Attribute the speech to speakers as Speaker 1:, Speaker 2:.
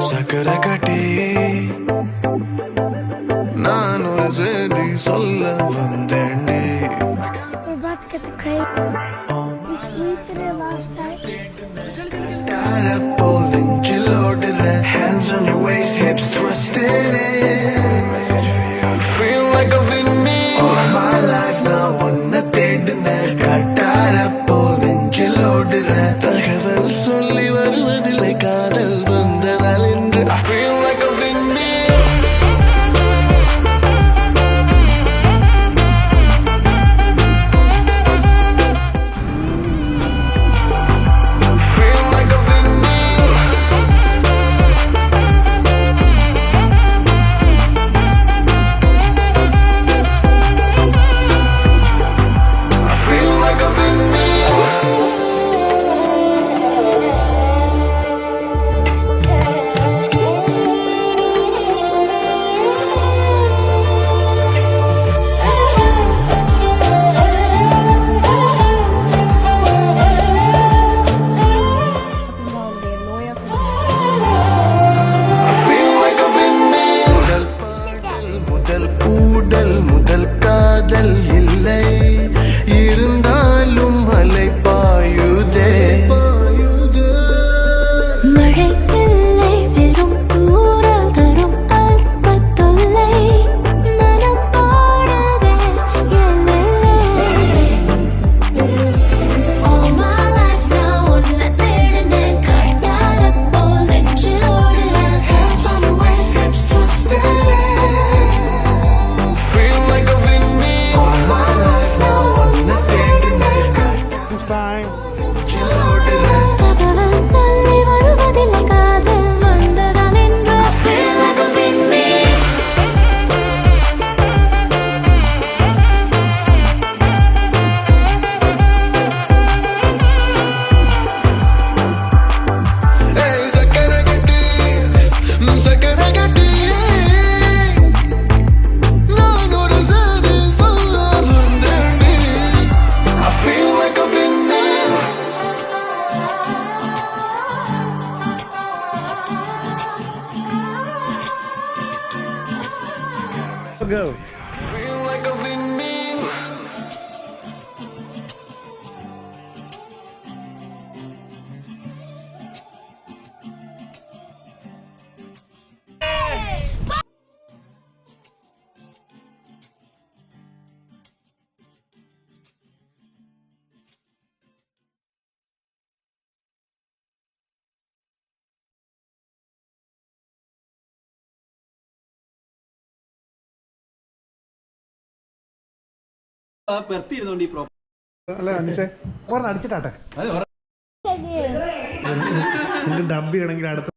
Speaker 1: சக்கரகட்டி நான் ஒரு செய்தி சொல்ல வந்தேனே.
Speaker 2: We're about to get the crate. We sleep in it last night.
Speaker 1: Hands on your waist, hips twisted in. Feel like I've been me all my life now. Unna thedna katara pol nengil odra. Thagaval solli varuvadille kaadal vandadal endru. I feel like I've been me. முதல் காதல் இல்லை இருந்தாலும் மலை பாயுதே.
Speaker 2: மழை இல்லை வெறும் தூறல் தரும் அற்ப தொல்லை மனம் பாடுதே. All my life now உன்னை தேடினேன் கட்டார போல் நெஞ்சில் ஓடுறேன். Hands on your waist, hips twisted. தகவல் சொல்லி வருவதில்லை காதல் வந்ததால் என்று I feel like I've been me.
Speaker 1: சக்கரகட்டி சக்கரகட்டி நான் ஒரு செய்தி சொல்ல வந்தேனே. I feel like I've been me.
Speaker 3: Go.
Speaker 1: Feel like I've been me.
Speaker 3: അല്ല അടിച്ചേ ഒരെണ്ണം അടിച്ചിട്ടാട്ടെ ഡബ് ചെയ്യണമെങ്കിൽ അടുത്ത